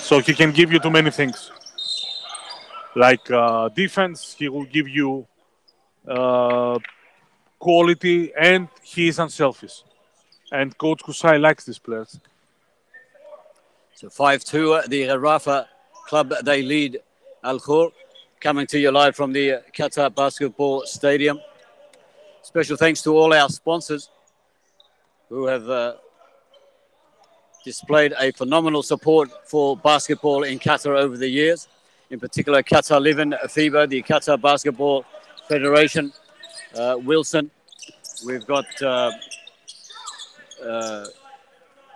So he can give you too many things. Like defense, he will give you quality, and he is unselfish. And Coach Kusai likes these players. So 5-2, the GHARAFA club, they lead Al-Khor. Coming to you live from the Qatar Basketball Stadium. Special thanks to all our sponsors who have displayed a phenomenal support for basketball in Qatar over the years. In particular, Qatar Living, FIBA, the Qatar Basketball Federation, Wilson. We've got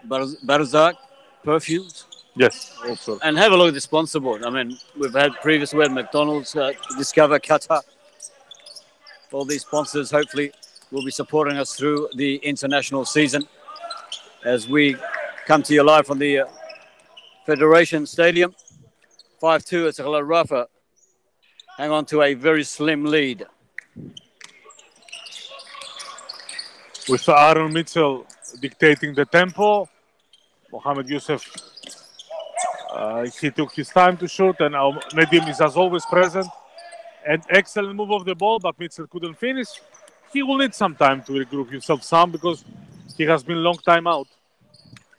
Barzak Perfumes. Yes, also. And have a look at the sponsor board. I mean, we've had previously we had McDonald's, Discover Qatar. All these sponsors hopefully will be supporting us through the international season as we come to you live from the Federation Stadium. 5-2, it's GHARAFA. Hang on to a very slim lead. With Aaron Mitchell dictating the tempo, Mohamed Youssef, he took his time to shoot, and Nedim is as always present. An excellent move of the ball, but Mitchell couldn't finish. He will need some time to regroup himself because he has been a long time out.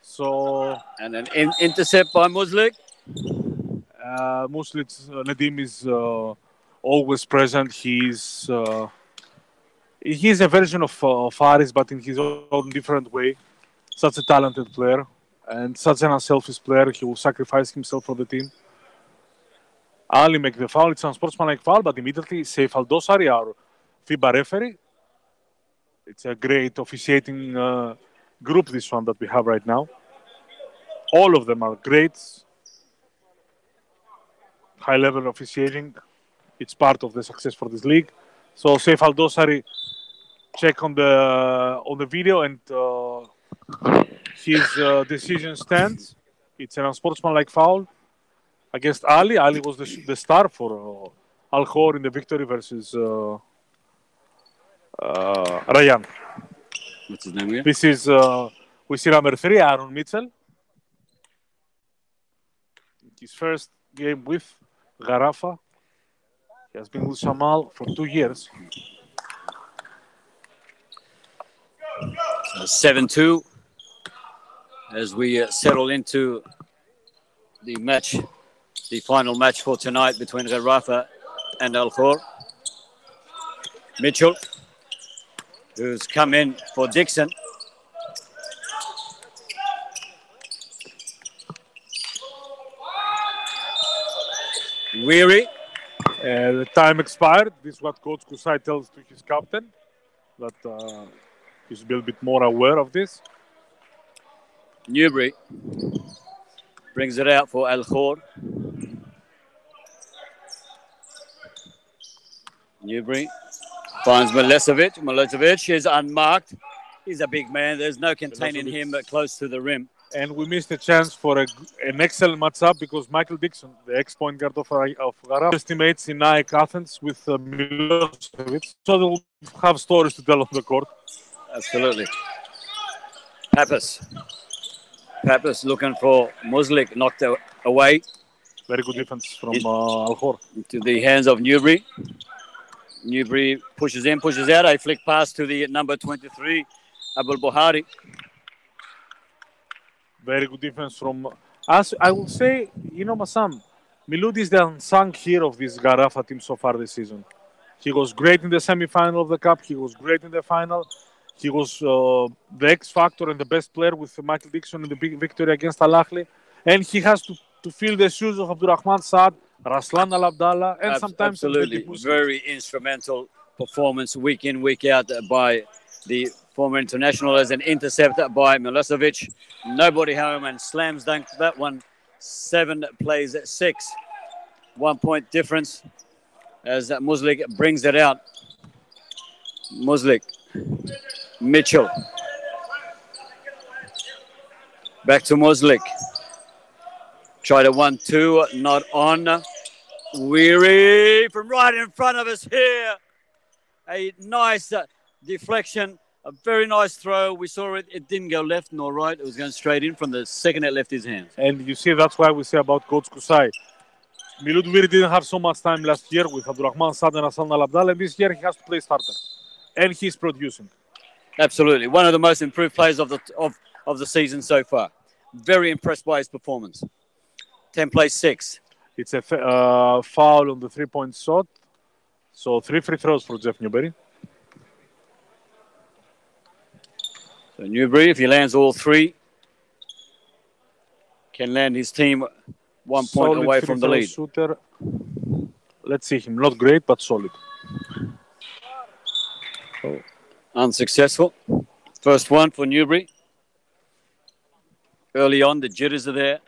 So, and an intercept by Muslik. Nedim is always present. He's a version of Faris, but in his own different way. Such a talented player and such an unselfish player. He will sacrifice himself for the team. Ali make the foul. It's an unsportsmanlike foul, but immediately Seif Aldosari, our FIBA referee. It's a great officiating group, this one that we have right now. All of them are great. High-level officiating. It's part of the success for this league. So Seif Aldosari, check on the video, and his decision stands. It's an unsportsmanlike foul against Ali. Ali was the star for Al-Khor in the victory versus Rayyan. What's his name here? This is, we see number 3, Aaron Mitchell. His first game with GHARAFA. He has been with Shamal for 2 years. 7-2 as we settle into the match, the final match for tonight between GHARAFA and Al-Khor. Mitchell, who's come in for Dixon. Weary. The time expired. This is what Coach Kusai tells to his captain, that he's a little bit more aware of this. Newbury brings it out for Al-Khor. Newbury finds Milosevic. Milosevic is unmarked. He's a big man. There's no containing him close to the rim. And we missed a chance for an excellent matchup because Michael Dixon, the ex-point guard of GHARAFA, teammates in Nike Athens with Milosevic. So they'll have stories to tell on the court. Absolutely. Pappas looking for Muslik, knocked away. Very good defense from Al-Khor. Into the hands of Newbury. Newbury pushes in, pushes out. A flick pass to the number 23, Abul Buhari. Very good defense from us. I will say, Masam, Milud is the unsung hero of this GHARAFA team so far this season. He was great in the semi-final of the Cup. He was great in the final. He was the X-factor and the best player with Michael Dixon in the big victory against Al Ahly. And he has to fill the shoes of Abdurrahman Saad, Raslan Al Abdallah, and sometimes... Absolutely. Very instrumental performance week in, week out by the former international, as an intercept by Milosevic. Nobody home and slams dunk that one. 7 plays at 6. 1 point difference as Muslik brings it out. Muslik. Mitchell. Back to Muslik. Try to 1-2, not on. Weary from right in front of us here. A nice deflection A very nice throw. We saw it. It didn't go left nor right. It was going straight in from the second it left his hands. And you see, that's why we say about Coach Kusai. Milud Viri didn't have so much time last year with Abdurrahman Sad and Hassan Al Abdallah, and this year he has to play starter. And he's producing. Absolutely. One of the most improved players of the season so far. Very impressed by his performance. 10 plays 6. It's a foul on the 3-point shot. So 3 free throws for Jeff Newberry. So Newberry, if he lands all 3, can land his team 1 point away from the lead. Shooter. Let's see him. Not great, but solid. Unsuccessful. First one for Newberry. Early on, the jitters are there.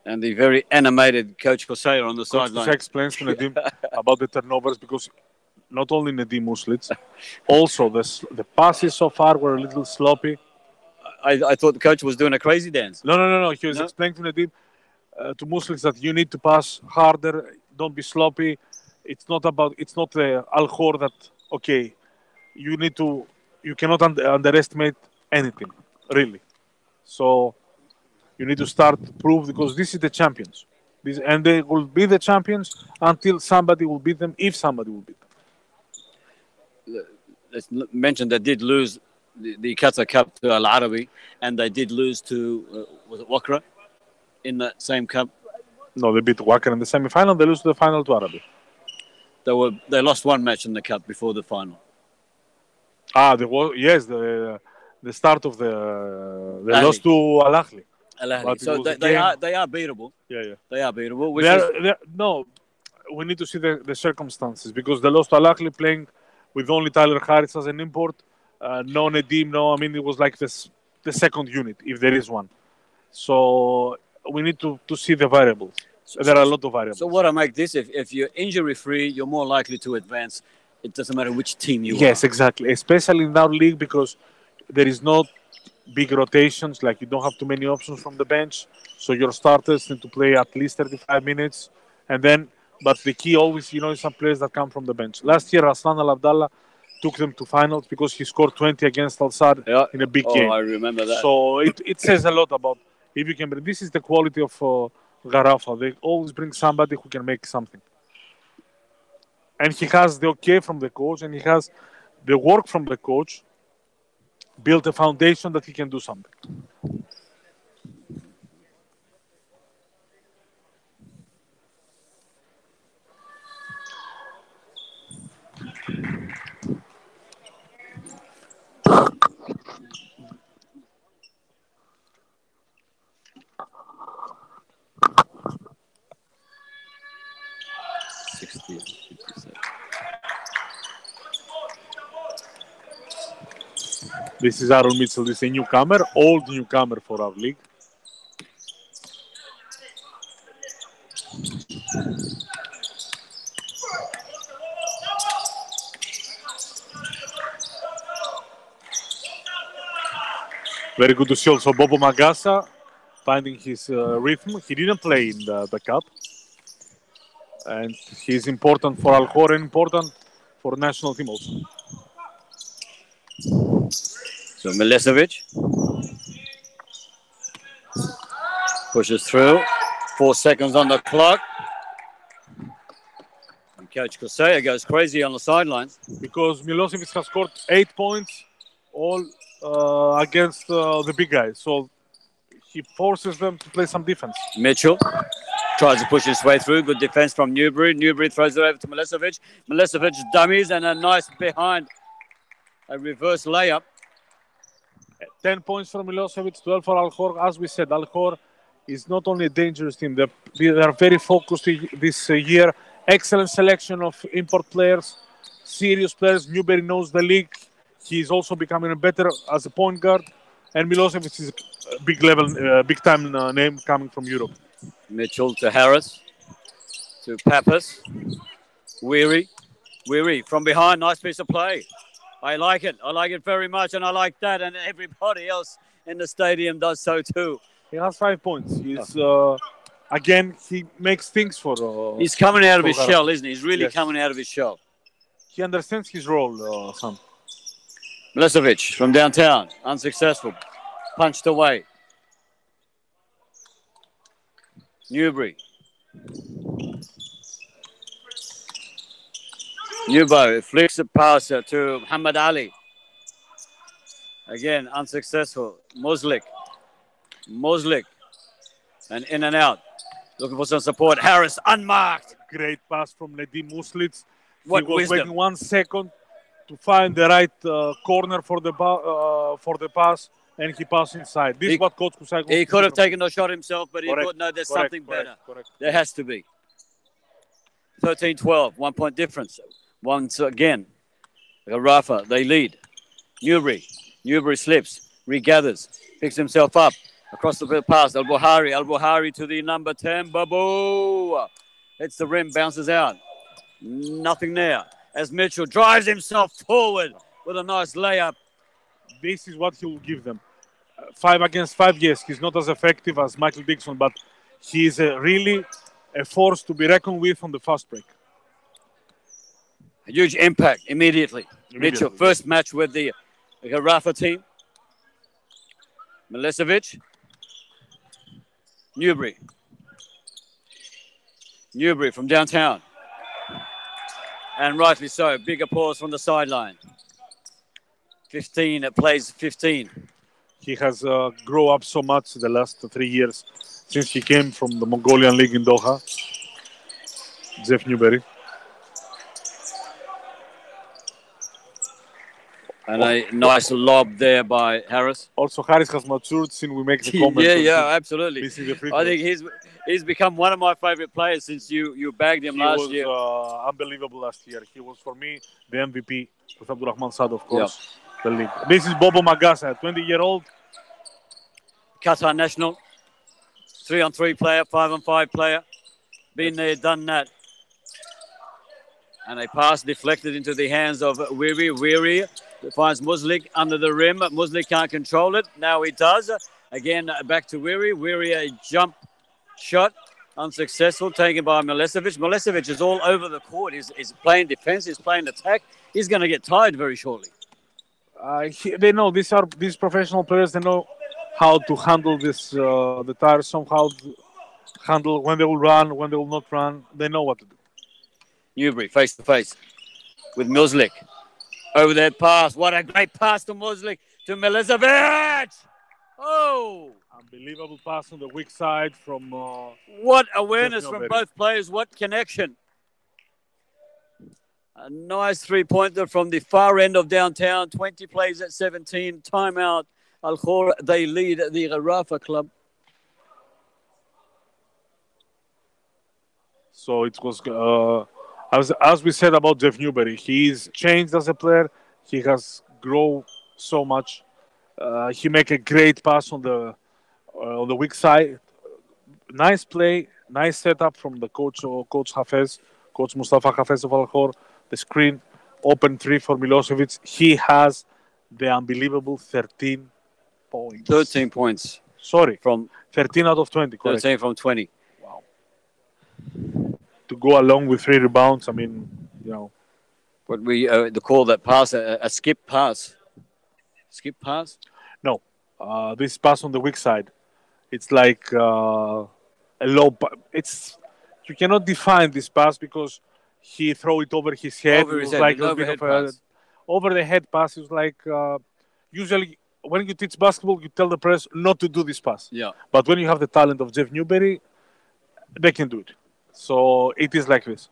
And the very animated Coach Kosea on the sideline. Coach explains to Nedim about the turnovers because not only Nedim Muslic, also the passes so far were a little sloppy. I thought the coach was doing a crazy dance. No. He was explaining to Nedim, to Muslims, that you need to pass harder, don't be sloppy. It's not the Al-Khor that, okay, you cannot underestimate anything, really. So you need to start to prove, because this is the champions. And they will be the champions until somebody will beat them, if somebody will beat them. Let's mention they did lose the Qatar Cup to Al Arabi, and they did lose to, was it Wakra in that same cup? No, they beat Wakra in the semi-final. They lose to the final to Arabi. They lost one match in the cup before the final. The start of they lost to Al Ahly. So they are beatable. Yeah. They are beatable. No, we need to see the circumstances, because they lost to Al Ahly playing with only Tyler Harris as an import. No Nedim, it was like the second unit, if there is one. So we need to see the variables. There are a lot of variables. So what I make this, if you're injury-free, you're more likely to advance. It doesn't matter which team you are. Yes, exactly. Especially in our league, because there is not big rotations. Like, you don't have too many options from the bench. So your starters need to play at least 35 minutes. But the key always, is some players that come from the bench. Last year, Hassan Al Abdallah took them to finals because he scored 20 against Al Sadd in a big game. I remember that. So it says a lot about if you can bring. This is the quality of GHARAFA. They always bring somebody who can make something. And he has the okay from the coach, and he has the work from the coach, built a foundation that he can do something. This is Aaron Mitchell. This is a newcomer, old newcomer for our league. Very good to see also Bobo Magasa finding his rhythm. He didn't play in the cup. And he's important for Al-Khor and important for national team also. So Milicevic pushes through. 4 seconds on the clock. And Coach Kosea goes crazy on the sidelines. Because Milosevic has scored 8 points all against the big guys. So he forces them to play some defense. Mitchell tries to push his way through. Good defense from Newberry. Newberry throws it over to Milicevic. Milicevic dummies and a nice behind. A reverse layup. 10 points for Milosevic, 12 for Al-Khor. As we said, Al-Khor is not only a dangerous team. They are very focused this year. Excellent selection of import players, serious players. Newberry knows the league. He's also becoming better as a point guard. And Milosevic is a big time name coming from Europe. Mitchell to Harris, to Pappas. Weary from behind. Nice piece of play. I like it. I like it very much, and I like that, and everybody else in the stadium does so too. He has 5 points. He's again, he makes things for. He's coming out of his GHARAFA. shell, isn't he? He's really coming out of his shell. He understands his role, Sam. Milosevic from downtown, unsuccessful. Punched away. Newbury. Newbo flicks the pass to Muhammad Ali. Again, unsuccessful. Muslik. And in and out. Looking for some support. Harris, unmarked. Great pass from Nedim Muslic. What he was wisdom. waiting 1 second to find the right corner for the pass, and he passed inside. This is what Coach Kusai. He could have taken the shot himself, but he thought, no, there's something better. Correct. There has to be. 13-12, 1 point difference. Once again, GHARAFA, they lead. Newbury slips, regathers, picks himself up. Across the pass, Al-Buhari to the number 10, Babu. Hits the rim, bounces out. Nothing there. As Mitchell drives himself forward with a nice layup. This is what he will give them. 5 against 5, yes, he's not as effective as Michael Dixon, but he is really a force to be reckoned with on the fast break. A huge impact immediately. Mitchell, first match with the GHARAFA team. Milosevic. Newbury from downtown. And rightly so, big applause from the sideline. 15, plays 15. He has grown up so much the last 3 years since he came from the Mongolian League in Doha. Jeff Newbury. And a nice lob there by Harris. Also, Harris has matured since we make the comment. Yeah, absolutely. I think he's become one of my favorite players since you bagged him last year. He was unbelievable last year. He was, for me, the MVP with Abdurrahman Saad, of course. The league. This is Bobo Magasa, 20-year-old. Qatar national. 3-on-3 player, 5-on-5 player. Been there, done that. And a pass deflected into the hands of Weary. Finds Muslik under the rim. Muslik can't control it. Now he does. Again, back to Weary. Weary, a jump shot. Unsuccessful. Taken by Milosevic. Milosevic is all over the court. He's playing defense. He's playing attack. He's going to get tired very shortly. They know these professional players. They know how to handle this. The tires somehow handle when they will run, when they will not run. They know what to do. Newbury face to face with Muslik. Over that pass. What a great pass to Muslik, to Milosevic. Oh! Unbelievable pass on the weak side from... what awareness from both players. What connection. A nice three-pointer from the far end of downtown. 20 plays at 17. Timeout. KHOR, they lead the GHARAFA club. So it was... As we said about Jeff Newbury, he's changed as a player. He has grown so much. He make a great pass on the weak side. Nice play, nice setup from the coach Hafez, Coach Mustafa Hafez of KHOR. The screen, open 3 for Milosevic. He has the unbelievable 13 points. 13 points. Sorry, from 13 out of 20. Correct. 13 from 20. Wow. To go along with 3 rebounds, I mean, you know. What we call that pass a skip pass. Skip pass? No, this pass on the weak side. It's like a low. You cannot define this pass because he throw it over his head. Over his head, like a bit of a over the head pass. It's like usually when you teach basketball, you tell the players not to do this pass. Yeah. But when you have the talent of Jeff Newbury, they can do it. So it is like this.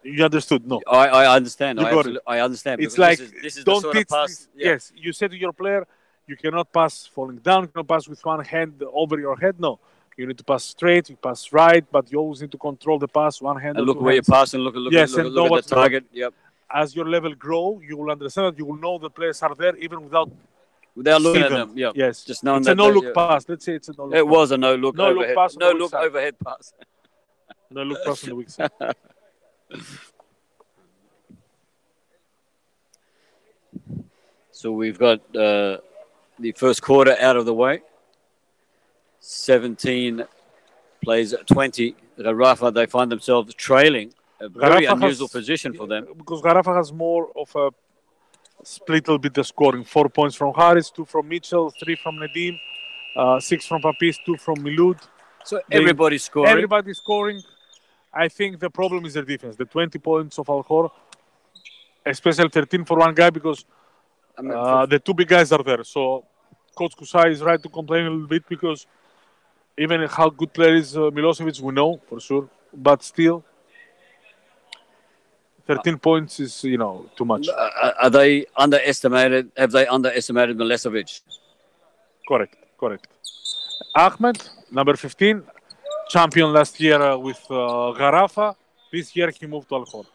You understood? No. I understand. I understand. It's like, this is don't the sort teach of pass. this. Yeah. Yes, you say to your player, you cannot pass falling down, you cannot pass with one hand over your head. No. You need to pass straight, you pass right, but you always need to control the pass one hand. And look where you pass and look at the target. Yep. As your level grow, you will understand that you will know the players are there even without looking at them. Yeah. Yes. Just knowing it's a no-look pass. Let's say it's a no-look. It was a no-look overhead. Pass. No-look overhead pass. No-look pass on the weak side. So we've got the first quarter out of the way. 17 plays 20. GHARAFA, they find themselves trailing. A very unusual position for them. Because GHARAFA has more of a split a bit the scoring. 4 points from Harris, 2 from Mitchell, 3 from Nadim, 6 from Papis, 2 from Milud. So everybody's scoring. Everybody's scoring. I think the problem is the defense. The 20 points of KHOR, especially 13 for one guy, because the 2 big guys are there. So Coach Kusai is right to complain a little bit, because even how good player is Milosevic, we know for sure. But still, 13 points is, too much. Are they underestimated? Have they underestimated Milosevic? Correct. Ahmed, number 15, champion last year with GHARAFA. This year he moved to KHOR.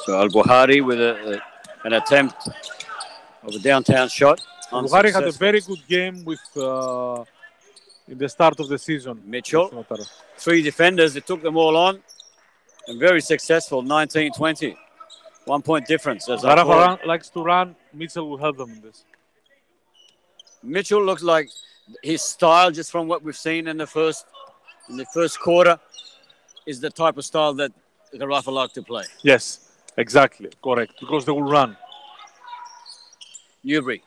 So Al-Buhari with an attempt of a downtown shot. Al-Buhari had a very good game with in the start of the season. Mitchell, 3 defenders, it took them all on, and very successful, 19-20. 1 point difference. GHARAFA likes to run. Mitchell will help them in this. Mitchell looks like his style, just from what we've seen in the first quarter, is the type of style that GHARAFA like to play. Yes. Exactly, correct, because they will run. Newbury,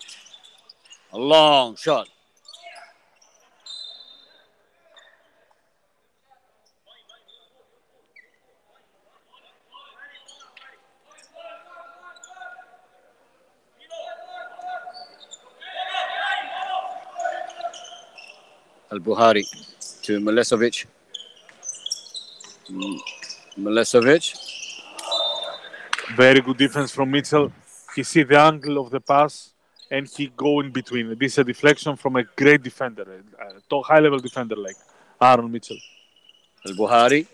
a long shot. Al-Buhari to Milosevic. Very good defense from Mitchell. He see the angle of the pass and he go in between. This is a deflection from a great defender, a high-level defender like Aaron Mitchell. Al-Buhari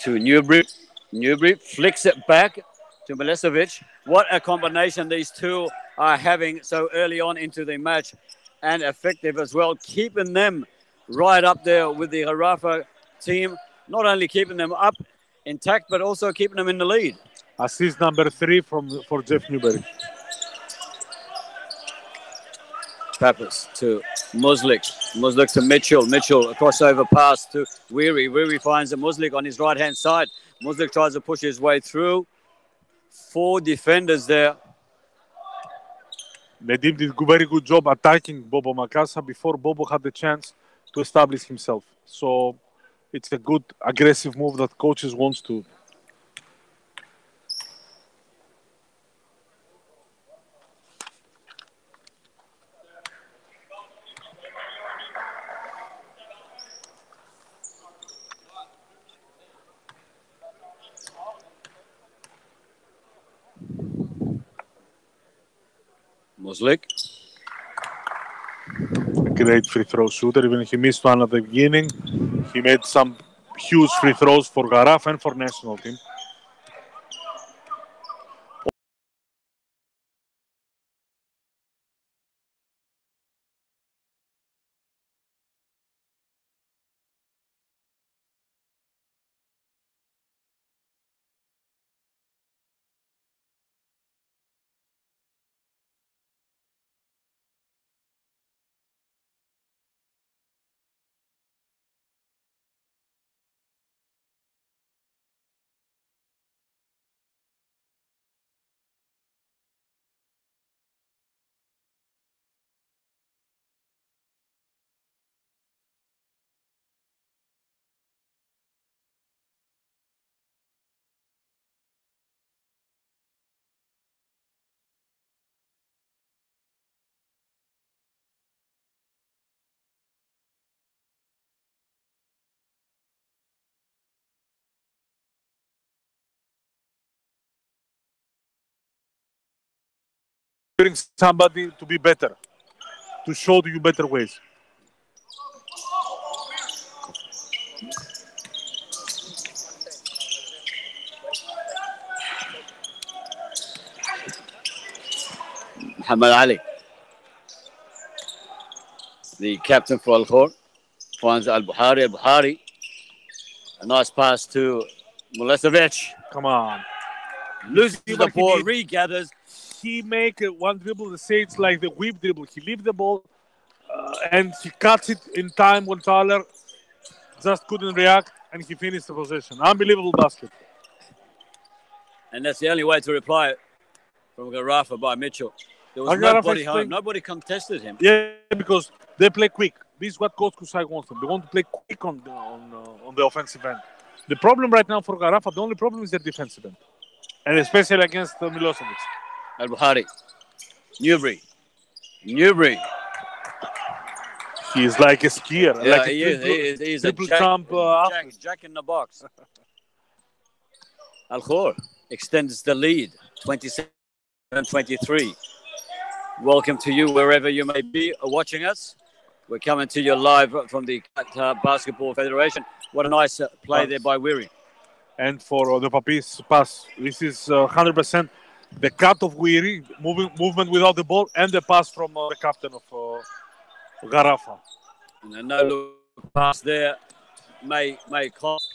to Newbury. Newbury flicks it back to Milosevic. What a combination these two are having so early on into the match, and effective as well, keeping them right up there with the GHARAFA team. Not only keeping them up intact, but also keeping them in the lead. Assist number 3 for Jeff Newbury. Pappas to Muslik. Muslik to Mitchell. Mitchell, a crossover pass to Weary. Weary finds a Muslik on his right-hand side. Muslik tries to push his way through. 4 defenders there. Nadim did a very good job attacking Bobo Makasa before Bobo had the chance to establish himself. So it's a good aggressive move that coaches wants to. Muslik. A great free throw shooter. Even if he missed one at the beginning, he made some huge free throws for GHARAFA and for national team. Somebody to be better, to show you better ways. Muhammad Ali. the captain for Al-KHOR, finds Al-Buhari. Al-Buhari, a nice pass to Milosevic. Come on. Loses the ball, regathers. He make one dribble, say it's like the whip dribble. He leaves the ball and he cuts it in time when Tyler just couldn't react and he finished the possession. Unbelievable basket. And that's the only way to reply from GHARAFA by Mitchell. There was nobody home. Nobody contested him. Yeah, because they play quick. This is what Coach Kusai wants them. They want to play quick on the offensive end. The problem right now for GHARAFA, the only problem is the defensive end. And especially against Milosevic. Al-Buhari. Newbury. He's like a skier. Yeah, like he is. He's a jack in the box. Al-KHOR extends the lead, 27-23. Welcome to you wherever you may be watching us. We're coming to you live from the Qatar Basketball Federation. What a nice play there by Weary. And for the Papis pass, this is 100% the cut of Weary, movement without the ball, and the pass from the captain of GHARAFA. And a no-look pass there may cost.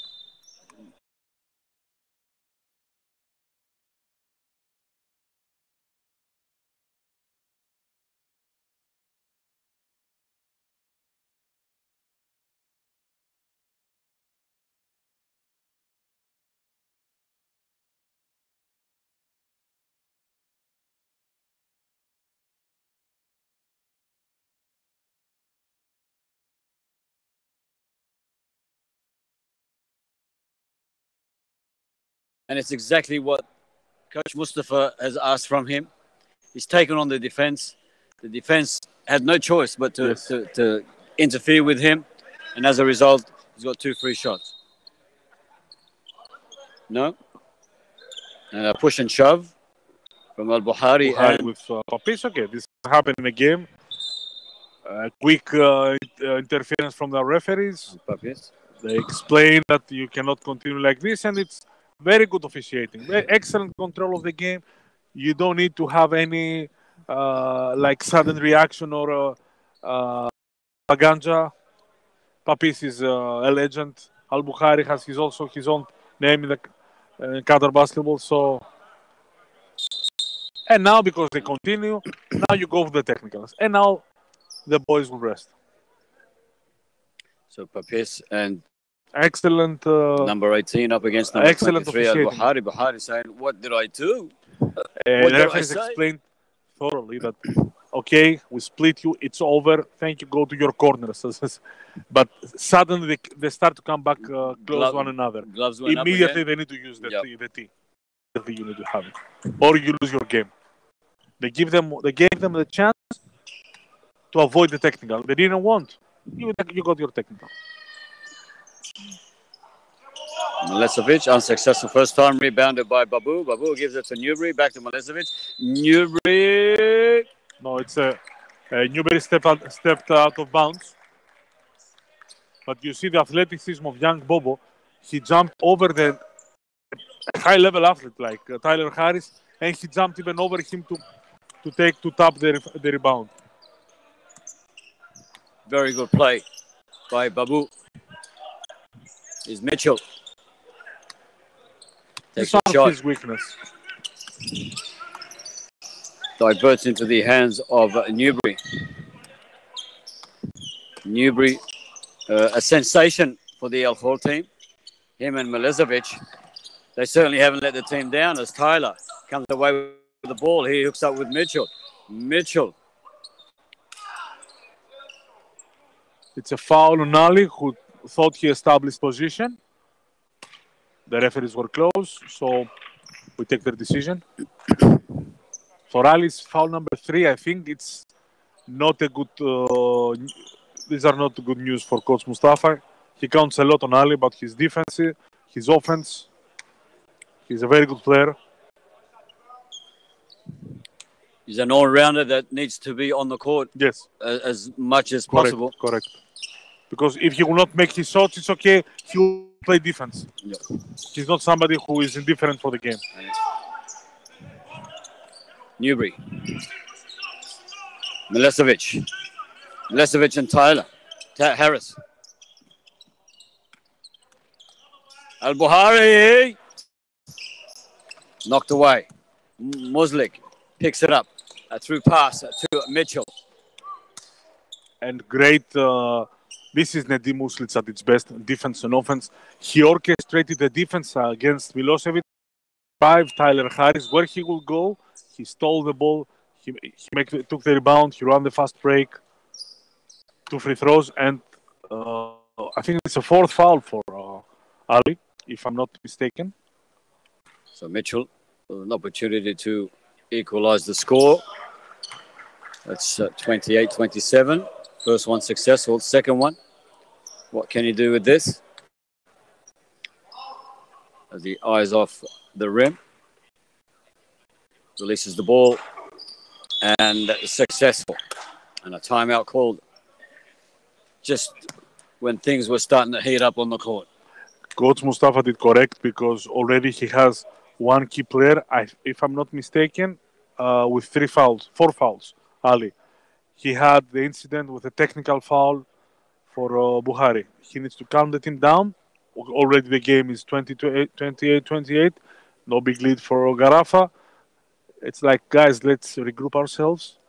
And it's exactly what Coach Mustafa has asked from him. He's taken on the defense. The defense had no choice but to interfere with him. And as a result, he's got 2 free shots. No. And a push and shove from Al-Buhari. With Papis. Okay, this happened in the game. Quick interference from the referees. Papis. They explain that you cannot continue like this, and it's very good officiating. Very excellent control of the game. You don't need to have any like sudden reaction or ganja. Papis is a legend. Al-Buhari has his own name in the Qatar basketball. So, and now because they continue, now you go for the technicals, and now the boys will rest. So Papis and excellent number 18 up against number 23. Al-Buhari saying, "What did I do?" The referees explained thoroughly that, okay, we split you, it's over, thank you, go to your corners. But suddenly they start to come back close one another. Immediately they need to use the T. You need to have it, or you lose your game. They gave them the chance to avoid the technical. They didn't want. You got your technical. Milosevic, unsuccessful first time, rebounded by Babu. Babu gives it to Newbury, back to Milosevic. Newbury. No, it's Newbury stepped out of bounds. But you see the athleticism of young Bobo. He jumped over the high-level athlete like Tyler Harris, and he jumped even over him to tap the rebound. Very good play by Babu. Is Mitchell. Takes a shot. His weakness. Diverts into the hands of Newbury. Newbury, a sensation for the Al-KHOR team. Him and Milosevic, they certainly haven't let the team down as Tyler comes away with the ball. He hooks up with Mitchell. Mitchell. It's a foul on Ali, who thought he established position. The referees were close, so we take their decision. For Ali's foul number 3, I think it's not a good. These are not good news for Coach Mustafa. He counts a lot on Ali, but his defense, his offense, he's a very good player. He's an all-rounder that needs to be on the court. Yes, as much as possible. Correct. Because if he will not make his shots, it's okay. He will play defense. Yep. He's not somebody who is indifferent for the game. Newbury. Milosevic. Milosevic and Tyler. Harris. Al-Buhari. Knocked away. Muslik picks it up. Through pass to Mitchell. And great, this is Nedim Muslic at its best, defense and offense. He orchestrated the defense against Milosevic. Tyler Harris, where he will go, he stole the ball, he took the rebound, he ran the fast break, 2 free throws, and I think it's a 4th foul for Ali, if I'm not mistaken. So Mitchell, an opportunity to equalize the score. That's 28-27. First one successful, second one. What can he do with this? As the eyes off the rim. Releases the ball and successful. And a timeout called just when things were starting to heat up on the court. Coach Mustafa did correct because already he has one key player, if I'm not mistaken, with 4 fouls, Ali. He had the incident with a technical foul for Buhari. He needs to calm the team down. Already the game is 28-28. No big lead for GHARAFA. It's like, guys, let's regroup ourselves.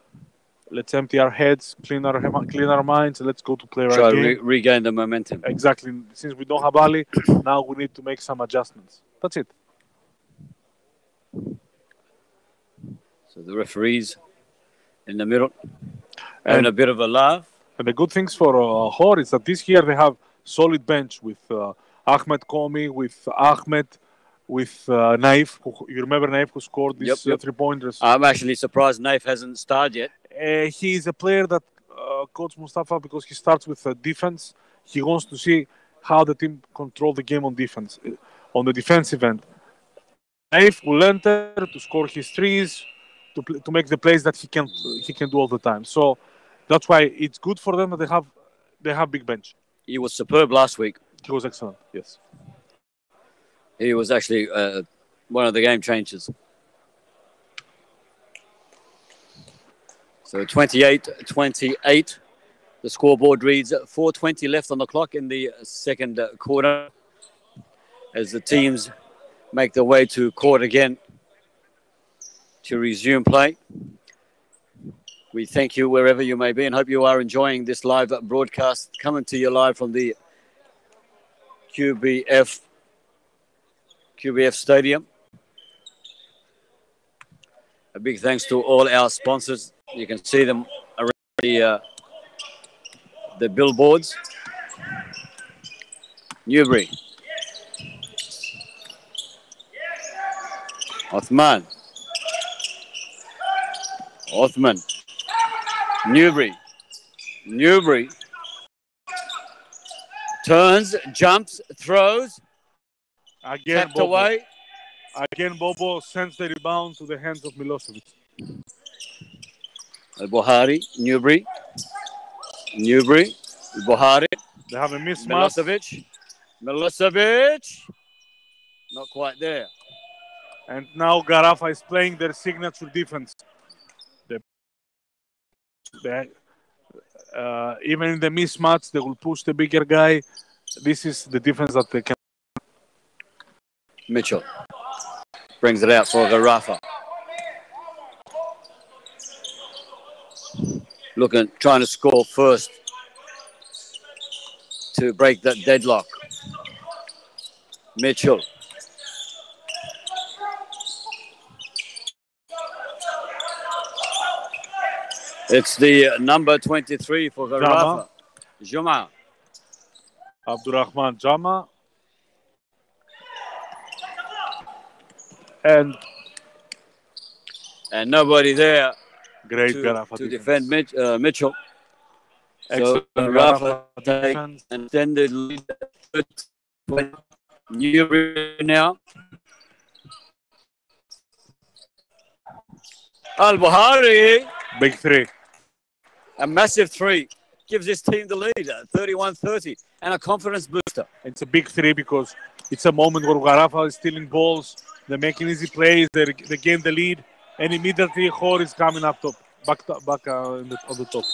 Let's empty our heads, clean our minds, and let's go to play our game. Regain the momentum. Exactly. Since we don't have Ali, now we need to make some adjustments. That's it. So the referees in the middle having a bit of a laugh. And the good things for KHOR is that this year they have solid bench with Ahmed Komi, with Ahmed, with Naif. You remember Naif who scored these 3-pointers? I'm actually surprised Naif hasn't started yet. He is a player that Coach Mustafa, because he starts with defense, he wants to see how the team control the game on defense, on the defensive end. Naif will enter to score his threes, to make the plays that he can do all the time. So that's why it's good for them that they have big bench. He was superb last week. He was excellent, yes. He was actually one of the game changers. So 28-28. The scoreboard reads 4:20 left on the clock in the second quarter as the teams make their way to court again to resume play. We thank you wherever you may be and hope you are enjoying this live broadcast coming to you live from the QBF Stadium. A big thanks to all our sponsors. You can see them around the billboards. Newbury. Othman. Newbury. Turns, jumps, throws. Again, tapped away. Again, Bobo sends the rebound to the hands of Milosevic. Al-Buhari, Newbury, Al-Buhari. They have a mismatch. Milosevic. Not quite there. And now GHARAFA is playing their signature defense. Even in the mismatch, they will push the bigger guy. This is the defense that they can. Mitchell brings it out for GHARAFA. Trying to score first to break that deadlock. Mitchell. It's the number 23 for GHARAFA. Juma. Abdurrahman Jama. And nobody there great to defend Mitchell. Excellent. So GHARAFA takes an extended lead. Newbury now. Al-Buhari. Big three. A massive three. Gives his team the lead, 31-30, and a confidence booster. It's a big three because it's a moment where GHARAFA is stealing balls. They're making easy plays. They gain the lead. And immediately KHOR is coming up top. Back on the top.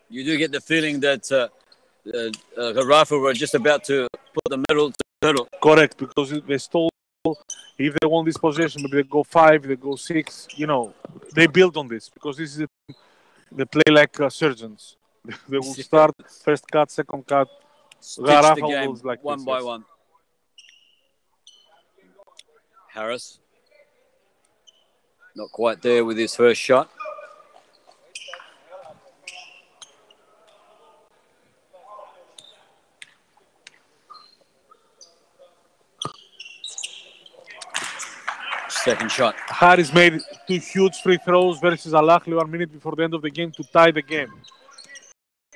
You do get the feeling that GHARAFA were just about to put the medal to the hurdle. Correct, because they stole. If they won this possession, maybe they go 5, they go 6. You know, they build on this because this is they play like surgeons. They will start first cut, second cut. GHARAFA the game like one by one. Harris not quite there with his first shot. Second shot. Harris made 2 huge free throws versus Al Ahly 1 minute before the end of the game to tie the game.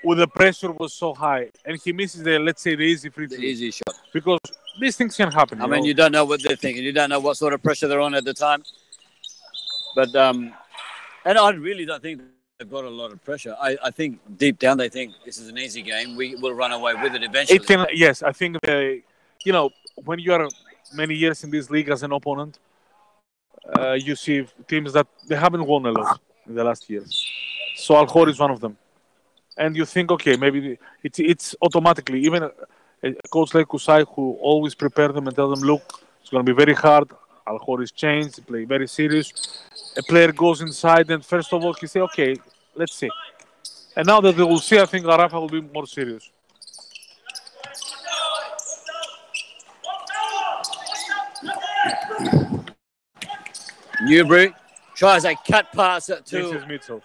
When the pressure was so high, and he misses the, let's say, the easy free throw. The easy shot. Because these things can happen. I mean, you don't know what they're thinking. You don't know what sort of pressure they're on at the time. But, and I really don't think they've got a lot of pressure. I think deep down they think this is an easy game. We will run away with it eventually. Yes, I think, you know, when you are many years in this league as an opponent, you see teams that they haven't won a lot in the last years. So Al-Khor is one of them. And you think, okay, maybe it's automatically, even a coach like Kusai who always prepare them and tell them, look, it's going to be very hard. Al-Khor is changed, they play very serious. A player goes inside and first of all he say, okay, let's see. And now that they will see, I think GHARAFA will be more serious. Newbury tries a cut pass to Mitchell.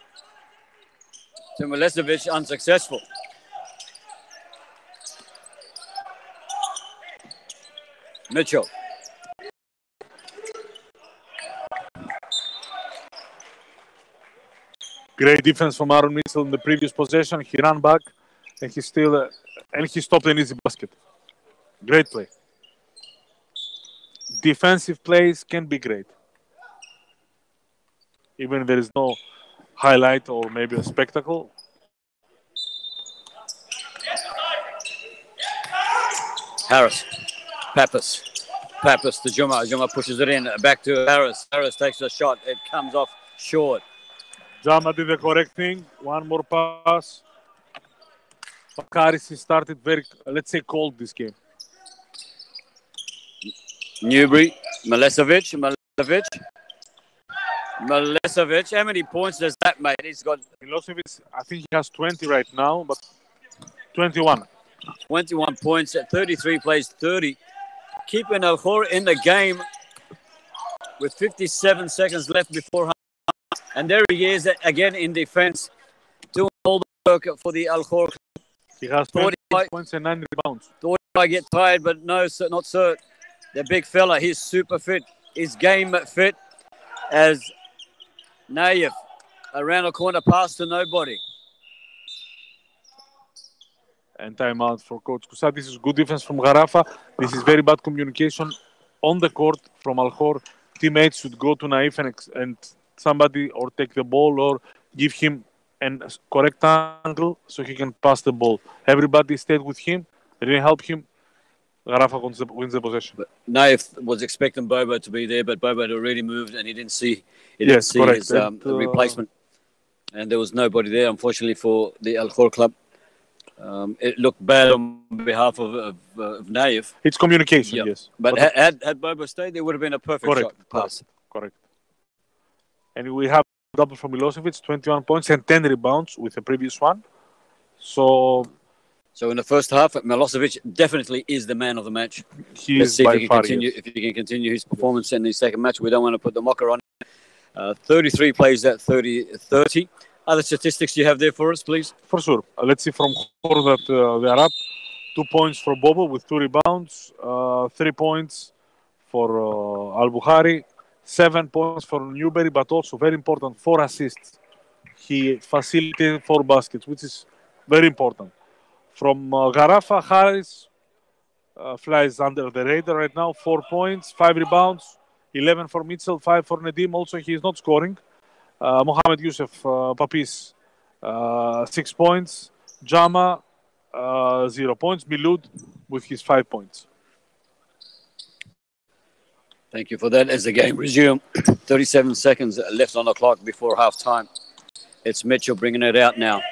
To Milosevic, unsuccessful. Mitchell. Great defense from Aaron Mitchell in the previous possession. He ran back and he still and he stopped an easy basket. Great play. Defensive plays can be great. Even if there is no highlight or maybe a spectacle. Harris. Pappas to Juma. Juma pushes it in. Back to Harris. Harris takes a shot. It comes off short. Jama did the correct thing. One more pass. Harris started very, let's say, cold this game. Newbury. Milosevic. How many points does that make? He's got Milosevic, I think he has 20 right now, but 21. 21 points at 33 plays 30. Keeping Al-Khor in the game with 57 seconds left before half. And there he is again in defense, doing all the work for the Al-Khor. He has 20 points and 9 rebounds. Thought I get tired, but no, not so. The big fella, he's super fit. He's game fit as Naif around the corner, pass to nobody. And timeout for Coach Kusat. This is good defense from GHARAFA. This is very bad communication on the court from Al-Khor. Teammates should go to Naif and somebody or take the ball or give him a correct angle so he can pass the ball. Everybody stayed with him. They didn't help him. GHARAFA wins the possession. But Naif was expecting Bobo to be there, but Bobo had already moved and he didn't see, correct. his replacement. And there was nobody there, unfortunately, for the Al-Khor club. It looked bad on behalf of Naif. It's communication, yes. But had Bobo stayed, there would have been a perfect shot pass. Correct. And we have double from Milosevic, 21 points and 10 rebounds with the previous one. So in the first half, Milosevic definitely is the man of the match. Let's see if he can continue his performance in the second match. We don't want to put the mocker on. 33 plays at 30. Other statistics you have there for us, please? For sure. Let's see from KHOR that they are up. 2 points for Bobo with 2 rebounds. 3 points for Al-Bukhari. 7 points for Newbury, but also very important, 4 assists. He facilitated 4 baskets, which is very important. From GHARAFA, Harris flies under the radar right now. 4 points, 5 rebounds, 11 for Mitchell, 5 for Nedim. Also, he is not scoring. Mohamed Youssef, Papis, 6 points. Jama, 0 points. Milud with his 5 points. Thank you for that. As the game resumes, 37 seconds left on the clock before halftime. It's Mitchell bringing it out now.